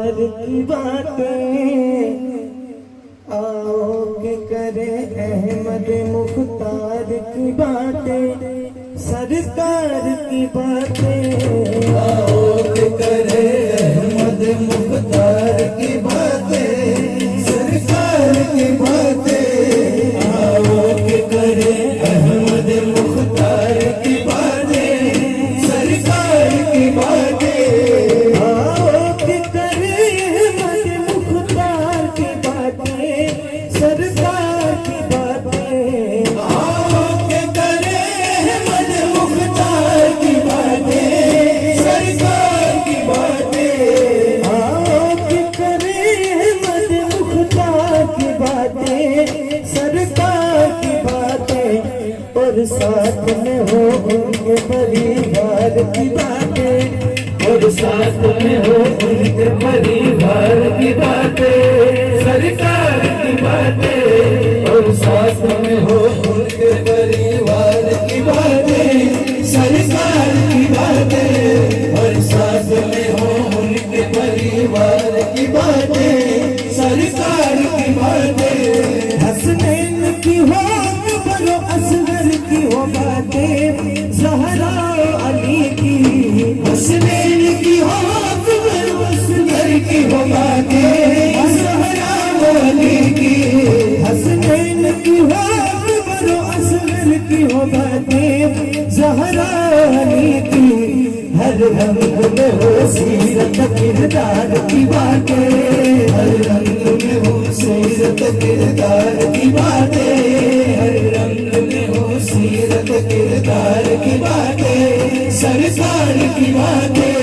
मुख्तार की बातें, आओ के करे अहमद मुख्तार की बातें, सरकार की बातें। आओ के करे अहमद मुख्तार की बातें, सरकार की बातें। आओ के करे अहमद मुख्तार की बातें, सरकार की बातें। आओ के करे अहमद मुख्तार की बातें, सरकार की बातें। आओ के करे अहमद मुख्तार की बातें, सरकार की बातें। आओ के करे अहमद मुख्तार की बातें, सरकार की बातें। और साथ में हो उनके परिवार की बातें, और साथ में हो उनके परिवार की बातें, सरकार की बातें। और साथ में हो उनके परिवार की बातें, सरकार की बातें। और साथ में हो उनके परिवार की बातें, सरकार की बातें। हसनैन की हो बरो असगर की हो बातें, ज़हरा अली की। हसनैन की हो बरो असगर की हो बातें, ज़हरा अली की। हसनैन की हो बरो असगर की हो बातें, ज़हरा अली की। हर रंग में हो सीरत किरदार की बातें, हर रंग में हो सीरत किरदार की बातें। हर रंग में हो सीरत किरदार की बातें, सरकार की बातें।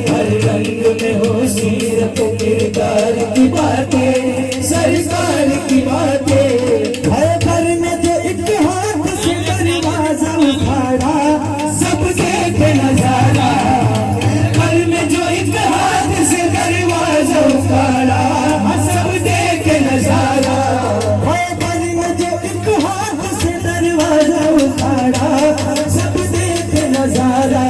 हर रंग में हो सीरत किरदार की बातें, सरकार की बातें। हर घर में जो इतिहास से दरवाजा उखाड़ा, सब देखे नजारा। घर में जो इतिहास से दरवाजा उखाड़ा, सब देखे नजारा। हर घर में जो इतिहास से दरवाजा उखाड़ा, सब देखे नजारा।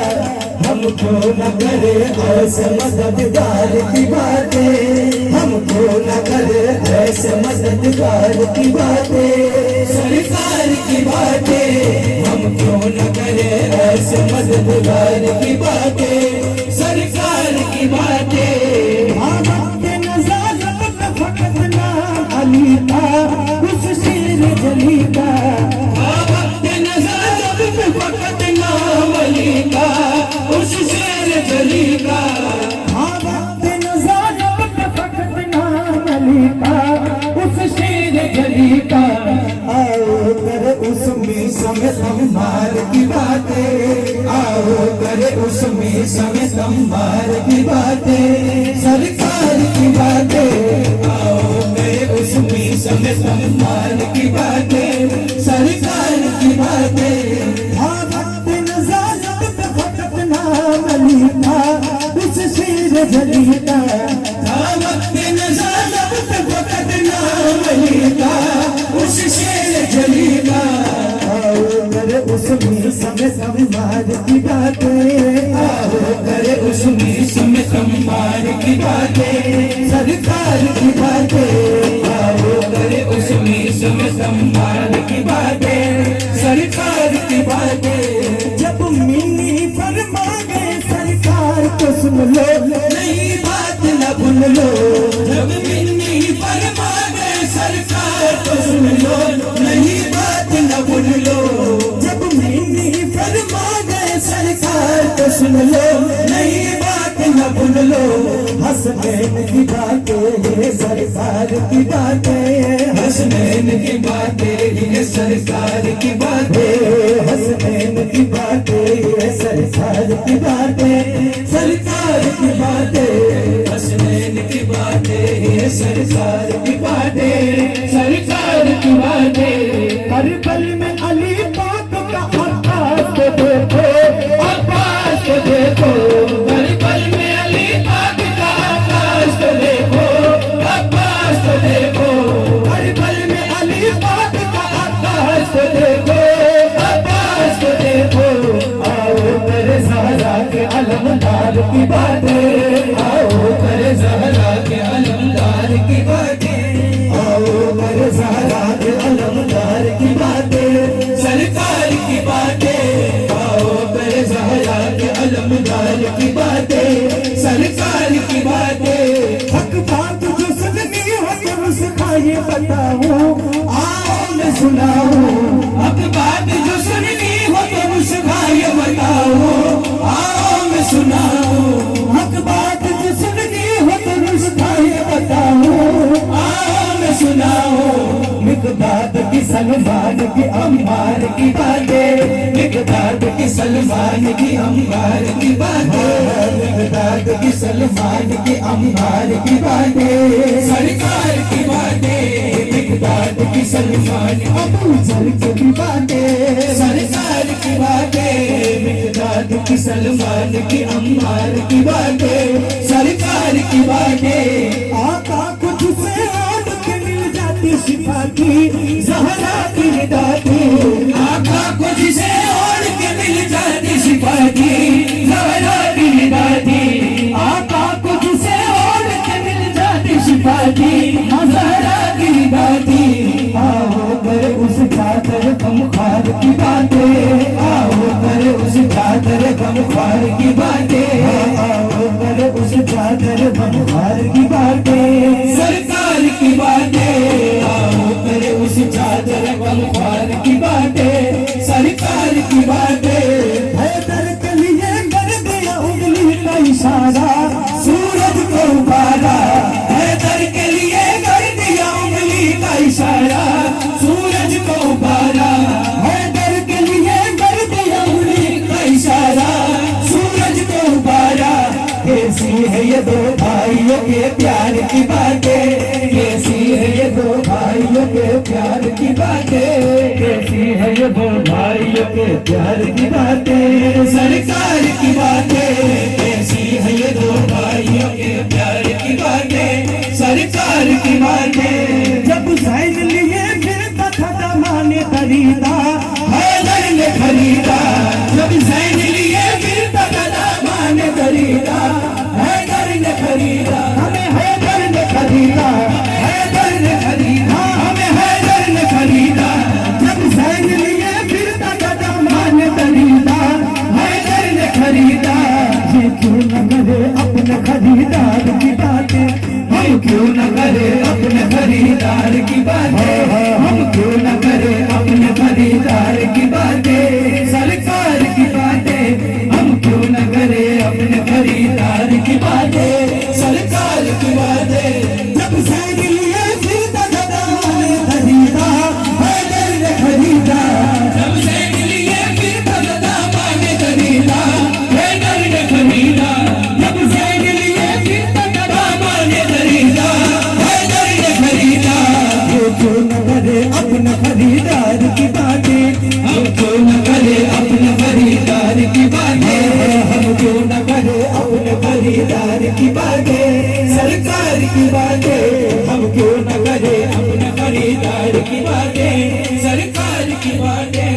हमको न करे ऐसे मददगार की बातें, हमको न करे ऐसे मददगार की बातें, सरकार की बातें। हम क्यों न करे ऐसे मददगार की बातें, सरकार की बातें। के नजारा में फकत नाम अली का, उस शेर जली का। वक्त नजारत में फकत नाम अली का, उस शेर जली का। वक्त नजारा में फकत नाम अली का, उस शेर जली का। आओ करे उसमें समय संभार की बातें, आओ करे उसमें समय संभार की बातें, सरकार की बातें। आओ करे उसमें समय संभार की बातें, सरकार की बातें। वक्त नजारा में फकत नाम अली का, उस शेर जली का। वक्त नजारत पे फकत नाम अली का, उस शेर जली का। आओ करे उसमें समय संभार की बातें, आओ करे उसमें समय संभार की बातें, सरकार की बातें। आओ करे उसमें समय संभार की बातें, सरकार की बातें। जब मिली फरमा गए सरकार को सुन लो, नई बात न भूल लो। जब मिन्नी फरमा गए सरकार को सुन लो, नई बात न भूल लो। जब मिली फरमा गए सरकार को सुन लो, नई बात न भूल लो। हसनैन की बातें ये सरकार की बातें, हसनैन की बातें ये सरकार की बातें, हसनैन की बातें ये सरकार की बातें, सरकार की बातें। हसनैन की बातें ये सरकार की बातें, सरकार की बातें। हर पल में अली पाक का अब्बास को देखो, अब्बास को देखो। हर पल में अली पाक का अब्बास को देखो, अब्बास को देखो। हर पल में अली पाक का अब्बास को देखो, अब्बास को देखो। आओ मेरे ज़हरा के अलमदार की बातें, आओ करे ज़हरा सलमान की अम्मार की बातें, मिकदाद की सलमान की अम्मार की बातें, मिकदाद की सलमान की अम्मार की बातें, सरकार की बातें, मिकदाद की सलमान अबू जर की बातें, सरकार की बातें, मिकदाद की सलमान की अम्मार की बातें, सरकार की बातें। आका को तुझसे ओढ़ के मिल जाती शिफा की ज़हरा की दादी, आका को जिसे ओढ़ के मिल जाती शिफा की ज़हरा की दादी, आका को तुझसे ओढ़ के मिल जाती शिफा की ज़हरा की दादी। आओ कर उस चादर गमखार की बातें, आओ कर उस चादर गमख्वार की बातें, आओ कर उस चादर गमखार की बातें, सरकार की बातें, आओ कर उस चादर गमख्वार की बातें, सरकार की बातें। हैदर के लिए कर दिया उंगली का इशारा, सूरज को उबारा, हैदर के लिए कर दिया उंगली का इशारा, सूरज को उबारा, हैदर के लिए कर दिया उंगली का इशारा, सूरज को उबारा। कैसी है ये दो भाइयों के प्यार की बातें, कैसी है ये दो भाइयों के प्यार की बातें, कैसी है ये दो भाइयों के प्यार की बातें, सरकार की बातें। कैसी है ये दो भाइयों के प्यार की बातें, सरकार की बातें। जब जैन लिए फिरता था जमाने खरीदा, हैदर ने खरीदा, जब जैन लिए फिरता था दामान खरीदा, हैदर ने खरीदा, हमें हैदर ने खरीदा, हैदर ने खरीदा, हमें हैदर ने खरीदा, जब जैन लिए फिरता था जमाने खरीदा, हैदर ने खरीदा। ये क्यों न करे अपने खरीदार की बातें, हम क्यों न करे अपने खरीदार की बातें, हम क्यों न करे अपने खरीदार की बातें, सरकार की बातें। हम क्यों न करे अपने खरीदार की बातें, सरकार की बातें। जब जैन लिए फिरता था जमाने खरीदा, हैदर ने खरीदा, जब जैन लिए फिरता था दामान खरीदा, हैदर ने खरीदा, जब जैन लिए फिरता था दामान खरीदा, हैदर ने खरीदा। ये क्यों न करे अपने खरीदार की बातें, हम क्यों न करे अपने खरीदार की बातें, हम क्यों न करे अपने खरीदार की बातें, सरकार की बातें। हम क्यों न करे अपने खरीदार की बातें, सरकार की बातें।